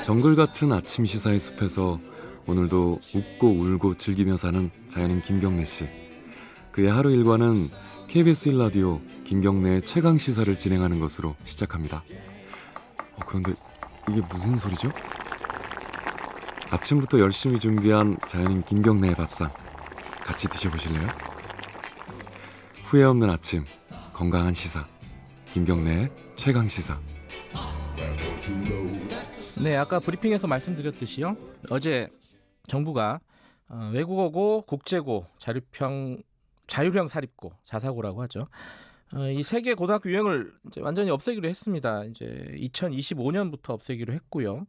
정글 같은 아침 시사의 숲에서 오늘도 웃고 울고 즐기며 사는 자연인 김경래 씨. 그의 하루 일과는 KBS 1라디오 김경래의 최강 시사를 진행하는 것으로 시작합니다. 그런데 이게 무슨 소리죠? 아침부터 열심히 준비한 자연인 김경래의 밥상 같이 드셔보실래요? 후회 없는 아침, 건강한 시사 김경래의 최강 시사. 네, 아까 브리핑에서 말씀드렸듯이요. 어제 정부가 외국어고, 국제고, 자율형 사립고, 자사고라고 하죠. 이 세 개 고등학교 유형을 이제 완전히 없애기로 했습니다. 이제 2025년부터 없애기로 했고요.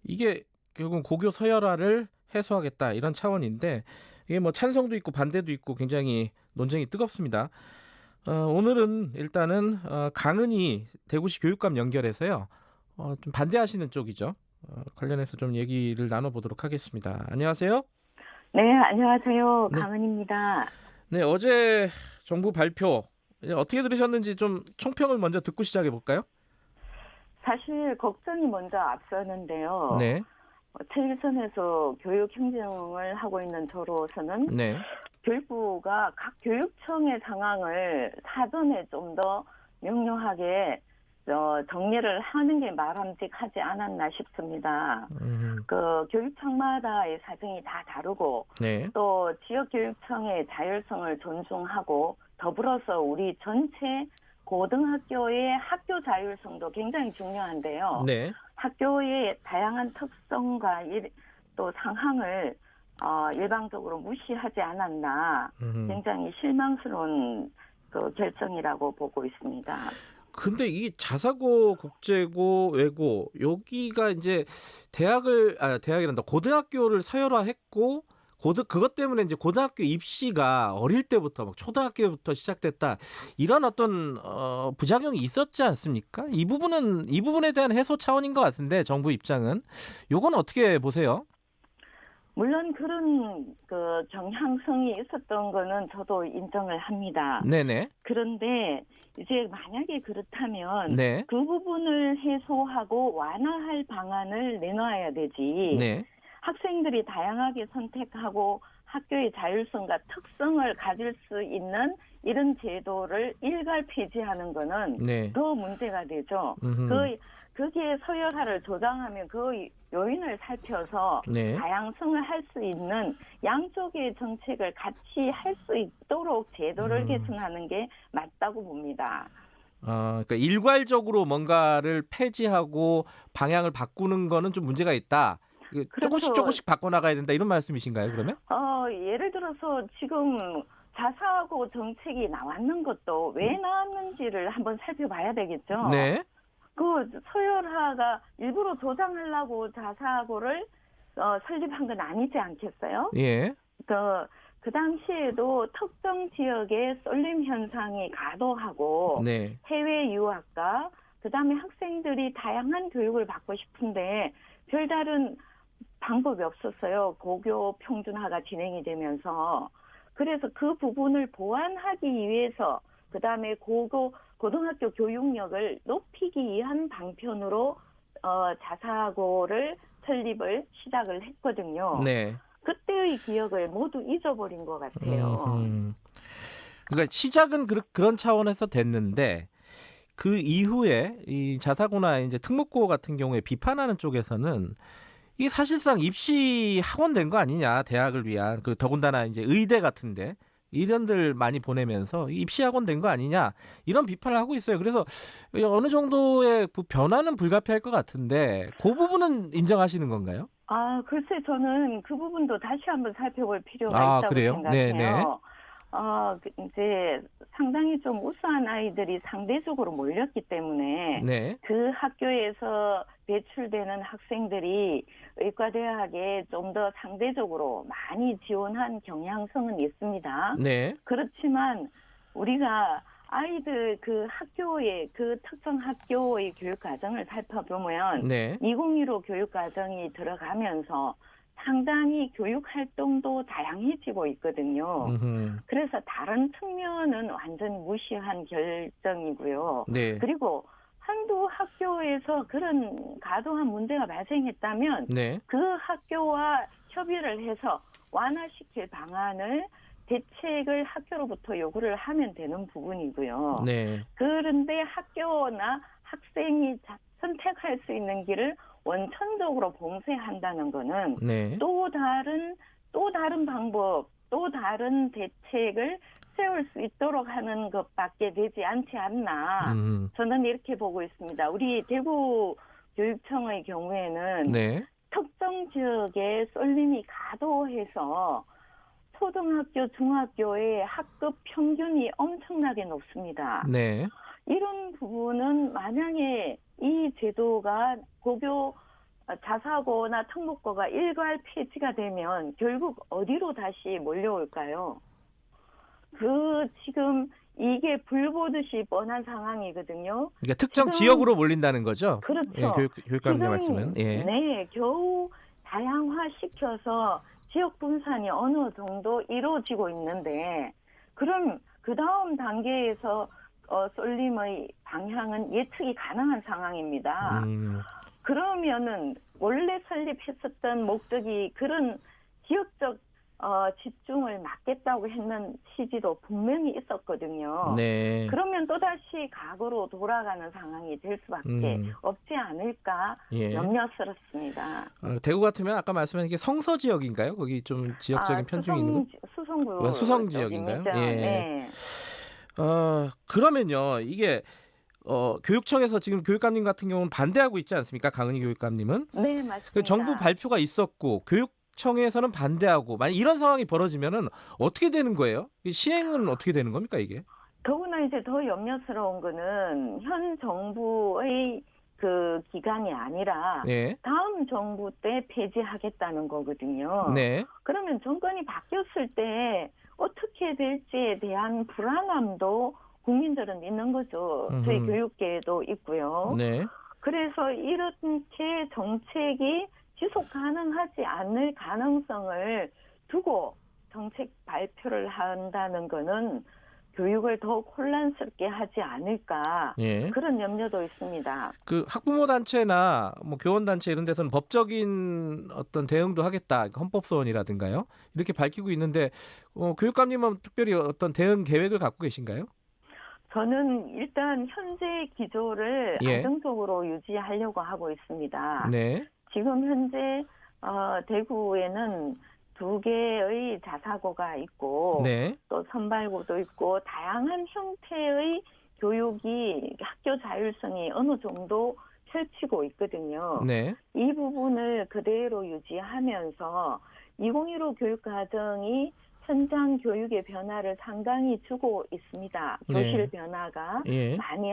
이게 결국 고교 서열화를 해소하겠다 이런 차원인데 이게 뭐 찬성도 있고 반대도 있고 굉장히 논쟁이 뜨겁습니다. 오늘은 일단은 강은희 대구시 교육감 연결해서요. 좀 반대하시는 쪽이죠. 관련해서 좀 얘기를 나눠보도록 하겠습니다. 안녕하세요. 네, 안녕하세요. 네. 강은입니다. 네, 어제 정부 발표 어떻게 들으셨는지 좀 총평을 먼저 듣고 시작해 볼까요? 사실 걱정이 먼저 앞서는데요. 네, 텔레비전에서 교육 행정을 하고 있는 저로서는 네, 교육부가 각 교육청의 상황을 사전에 좀 더 명료하게 정리를 하는 게 바람직하지 않았나 싶습니다. 그 교육청마다의 사정이 다 다르고 네, 또 지역교육청의 자율성을 존중하고 더불어서 우리 전체 고등학교의 학교 자율성도 굉장히 중요한데요. 네. 학교의 다양한 특성과 또 상황을 일방적으로 무시하지 않았나 굉장히 실망스러운 그 결정이라고 보고 있습니다. 근데 이 자사고, 국제고, 외고 여기가 이제 대학이란다. 고등학교를 서열화했고 그것 때문에 이제 고등학교 입시가 어릴 때부터 막 초등학교부터 시작됐다. 이런 어떤 부작용이 있었지 않습니까? 이 부분에 대한 해소 차원인 것 같은데 정부 입장은 요건 어떻게 보세요? 물론 그런 그 경향성이 있었던 거는 저도 인정을 합니다. 네네. 그런데 이제 만약에 그렇다면 네. 그 부분을 해소하고 완화할 방안을 내놔야 되지. 네. 학생들이 다양하게 선택하고 학교의 자율성과 특성을 가질 수 있는 이런 제도를 일괄 폐지하는 거는 네. 더 문제가 되죠. 그게 서열화를 조장하면 그 요인을 살펴서 네. 다양성을 할 수 있는 양쪽의 정책을 같이 할 수 있도록 제도를 개선하는 게 맞다고 봅니다. 그러니까 일괄적으로 뭔가를 폐지하고 방향을 바꾸는 거는 좀 문제가 있다. 그렇죠. 조금씩 바꿔나가야 된다 이런 말씀이신가요? 그러면? 예를 들어서 지금 자사고 정책이 나왔는 것도 왜 나왔는지를 한번 살펴봐야 되겠죠. 네. 그 서열화가 일부러 조장하려고 자사고를 설립한 건 아니지 않겠어요? 예. 그 당시에도 특정 지역의 쏠림 현상이 가도하고 네. 해외 유학과 그다음에 학생들이 다양한 교육을 받고 싶은데 별다른 방법이 없었어요. 고교 평준화가 진행이 되면서. 그래서 그 부분을 보완하기 위해서 그다음에 고등학교 교육력을 높이기 위한 방편으로 자사고를 설립을 시작을 했거든요. 네. 그때의 기억을 모두 잊어버린 것 같아요. 그러니까 시작은 그런 차원에서 됐는데 그 이후에 이 자사고나 이제 특목고 같은 경우에 비판하는 쪽에서는 이게 사실상 입시 학원 된 거 아니냐, 대학을 위한. 그 더군다나 이제 의대 같은데 이런들 많이 보내면서 입시 학원 된 거 아니냐 이런 비판을 하고 있어요. 그래서 어느 정도의 변화는 불가피할 것 같은데 그 부분은 인정하시는 건가요? 글쎄 저는 그 부분도 다시 한번 살펴볼 필요가 있다고 그래요? 생각해요. 네네. 이제 상당히 좀 우수한 아이들이 상대적으로 몰렸기 때문에 네. 그 학교에서 배출되는 학생들이 의과대학에 좀 더 상대적으로 많이 지원한 경향성은 있습니다. 네. 그렇지만 우리가 아이들 그 학교의 그 특정 학교의 교육 과정을 살펴보면 네. 2015 교육 과정이 들어가면서 상당히 교육 활동도 다양해지고 있거든요. 그래서 다른 측면은 완전히 무시한 결정이고요. 네. 그리고 한두 학교에서 그런 과도한 문제가 발생했다면 네. 그 학교와 협의를 해서 완화시킬 방안을 대책을 학교로부터 요구를 하면 되는 부분이고요. 네. 그런데 학교나 학생이 선택할 수 있는 길을 원천적으로 봉쇄한다는 것은 네. 또 다른 방법, 또 다른 대책을 세울 수 있도록 하는 것밖에 되지 않지 않나. 저는 이렇게 보고 있습니다. 우리 대구 교육청의 경우에는 네. 특정 지역에 쏠림이 과도해서 초등학교, 중학교의 학급 평균이 엄청나게 높습니다. 네. 이런 부분은 만약에 이 제도가 고교 자사고나 특목고가 일괄 폐지가 되면 결국 어디로 다시 몰려올까요? 지금 이게 불 보듯이 뻔한 상황이거든요. 그러니까 특정 지금, 지역으로 몰린다는 거죠. 그렇죠. 예, 교육감님 지금, 말씀은. 예. 네, 겨우 다양화시켜서 지역 분산이 어느 정도 이루어지고 있는데, 그럼 그 다음 단계에서 쏠림의 방향은 예측이 가능한 상황입니다. 그러면은 원래 설립했었던 목적이 그런 지역적 집중을 막겠다고 했는 취지도 분명히 있었거든요. 네. 그러면 또다시 과거로 돌아가는 상황이 될 수밖에 없지 않을까 예. 염려스럽습니다. 대구 같으면 아까 말씀하신 게 성서 지역인가요? 거기 좀 지역적인 편중이 있는 거? 수성구 수성 지역인가요? 쪽입니다. 예. 네. 그러면요, 이게 교육청에서 지금 교육감님 같은 경우는 반대하고 있지 않습니까? 강은희 교육감님은. 네, 맞습니다. 그 정부 발표가 있었고 교육청에서는 반대하고, 만약 이런 상황이 벌어지면은 어떻게 되는 거예요? 시행은 어떻게 되는 겁니까, 이게? 더구나 이제 더 염려스러운 거는 현 정부의 그 기간이 아니라 네. 다음 정부 때 폐지하겠다는 거거든요. 네. 그러면 정권이 바뀌었을 때 어떻게 될지에 대한 불안함도 국민들은 있는 거죠. 저희 교육계에도 있고요. 네. 그래서 이렇게 정책이 지속 가능하지 않을 가능성을 두고 정책 발표를 한다는 거는 교육을 더욱 혼란스럽게 하지 않을까. 예. 그런 염려도 있습니다. 그 학부모 단체나 뭐 교원 단체 이런 데서는 법적인 어떤 대응도 하겠다, 헌법소원이라든가요, 이렇게 밝히고 있는데 교육감님은 특별히 어떤 대응 계획을 갖고 계신가요? 저는 일단 현재 기조를 예. 안정적으로 유지하려고 하고 있습니다. 네. 지금 현재 대구에는 2개의 자사고가 있고 네. 또 선발고도 있고 다양한 형태의 교육이 학교 자율성이 어느 정도 펼치고 있거든요. 네. 이 부분을 그대로 유지하면서 2015 교육과정이 현장 교육의 변화를 상당히 주고 있습니다. 교실 네. 변화가 예. 많이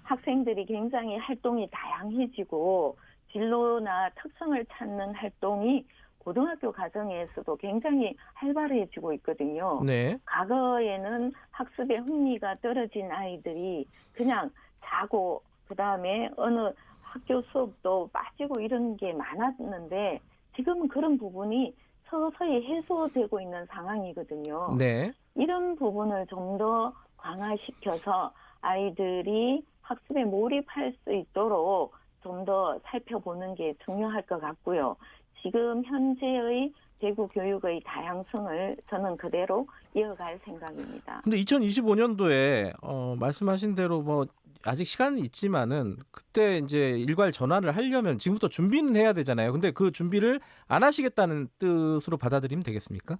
학생들이 굉장히 활동이 다양해지고 진로나 특성을 찾는 활동이 고등학교 과정에서도 굉장히 활발해지고 있거든요. 네. 과거에는 학습에 흥미가 떨어진 아이들이 그냥 자고 그다음에 어느 학교 수업도 빠지고 이런 게 많았는데 지금은 그런 부분이 서서히 해소되고 있는 상황이거든요. 네. 이런 부분을 좀 더 강화시켜서 아이들이 학습에 몰입할 수 있도록 좀 더 살펴보는 게 중요할 것 같고요. 지금 현재의 대구 교육의 다양성을 저는 그대로 이어갈 생각입니다. 근데 2025년도에 말씀하신 대로 뭐 아직 시간은 있지만은 그때 이제 일괄 전환을 하려면 지금부터 준비는 해야 되잖아요. 근데 그 준비를 안 하시겠다는 뜻으로 받아들이면 되겠습니까?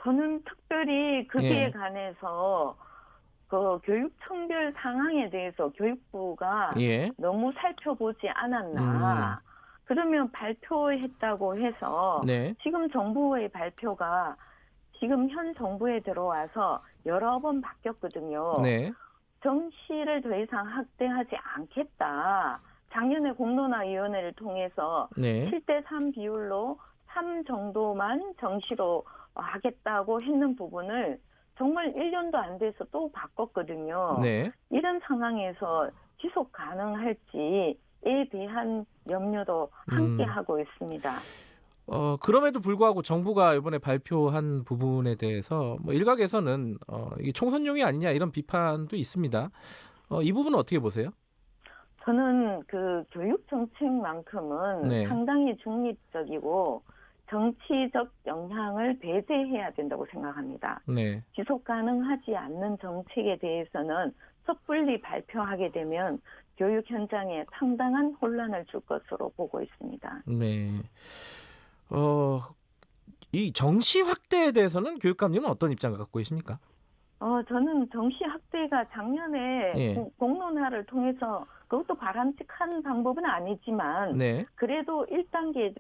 저는 특별히 거기에 예. 관해서 그 교육청별 상황에 대해서 교육부가 예. 너무 살펴보지 않았나. 그러면 발표했다고 해서 네. 지금 정부의 발표가 지금 현 정부에 들어와서 여러 번 바뀌었거든요. 네. 정시를 더 이상 확대하지 않겠다. 작년에 공론화위원회를 통해서 네. 7대3 비율로 3 정도만 정시로 하겠다고 했는 부분을 정말 1년도 안 돼서 또 바꿨거든요. 네. 이런 상황에서 지속 가능할지에 대한 염려도 함께 하고 있습니다. 그럼에도 불구하고 정부가 이번에 발표한 부분에 대해서 뭐 일각에서는 이게 총선용이 아니냐 이런 비판도 있습니다. 이 부분은 어떻게 보세요? 저는 그 교육 정책만큼은 네. 상당히 중립적이고 정치적 영향을 배제해야 된다고 생각합니다. 네. 지속 가능하지 않는 정책에 대해서는 섣불리 발표하게 되면 교육 현장에 상당한 혼란을 줄 것으로 보고 있습니다. 네. 이 정시 확대에 대해서는 교육감님은 어떤 입장을 갖고 계십니까? 저는 정시 확대가 작년에 예. 공론화를 통해서 그것도 바람직한 방법은 아니지만 네. 그래도 1단계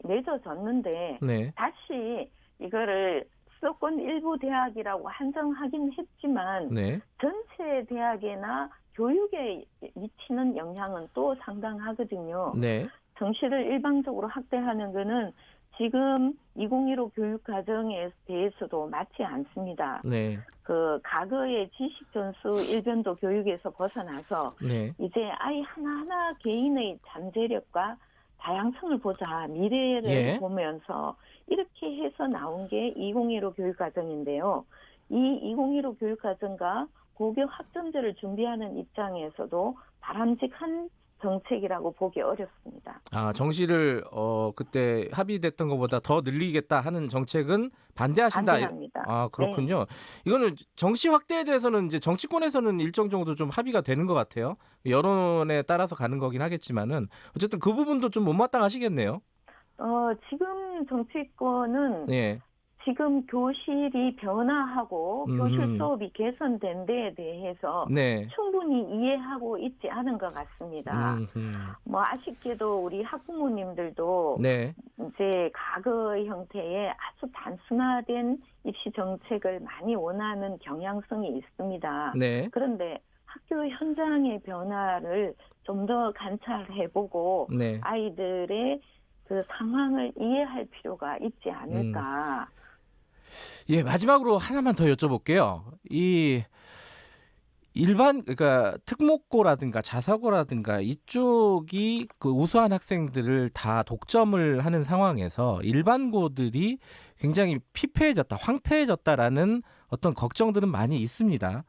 맺어졌는데 네. 다시 이거를 수도권 일부 대학이라고 한정하긴 했지만 네. 전체 대학이나 교육에 미치는 영향은 또 상당하거든요. 네. 정시를 일방적으로 확대하는 것은 지금 2015 교육과정에 대해서도 맞지 않습니다. 네. 그 과거의 지식 전수 일변도 교육에서 벗어나서 네. 이제 아이 하나하나 개인의 잠재력과 다양성을 보자, 미래를 예. 보면서 이렇게 해서 나온 게 2015 교육과정인데요. 이 2015 교육과정과 고교 학점제를 준비하는 입장에서도 바람직한 정책이라고 보기 어렵습니다. 아, 정시를 그때 합의됐던 것보다 더 늘리겠다 하는 정책은 반대하신다. 반대합니다. 아, 그렇군요. 이거는 정시 확대에 대해서는 이제 정치권에서는 일정 정도 좀 합의가 되는 것 같아요. 여론에 따라서 가는 거긴 하겠지만은 어쨌든 그 부분도 좀 못마땅하시겠네요. 지금 정치권은 예. 지금 교실이 변화하고 교실 음. 수업이 개선된 데에 대해서 네. 충분히 이해하고 있지 않은 것 같습니다. 음. 뭐 아쉽게도 우리 학부모님들도 네. 이제 과거 형태의 아주 단순화된 입시 정책을 많이 원하는 경향성이 있습니다. 네. 그런데 학교 현장의 변화를 좀 더 관찰해보고 네. 아이들의 그 상황을 이해할 필요가 있지 않을까. 예, 마지막으로 하나만 더 여쭤볼게요. 이 그러니까 특목고라든가 자사고라든가 이쪽이 그 우수한 학생들을 다 독점을 하는 상황에서 일반고들이 굉장히 피폐해졌다, 황폐해졌다라는 어떤 걱정들은 많이 있습니다.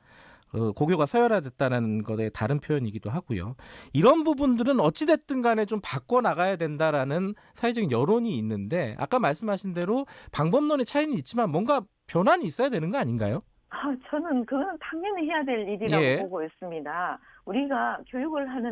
고교가 서열화됐다는 것의 다른 표현이기도 하고요. 이런 부분들은 어찌됐든 간에 좀 바꿔나가야 된다라는 사회적인 여론이 있는데 아까 말씀하신 대로 방법론의 차이는 있지만 뭔가 변화는 있어야 되는 거 아닌가요? 저는 그건 당연히 해야 될 일이라고 예. 보고 있습니다. 우리가 교육을 하는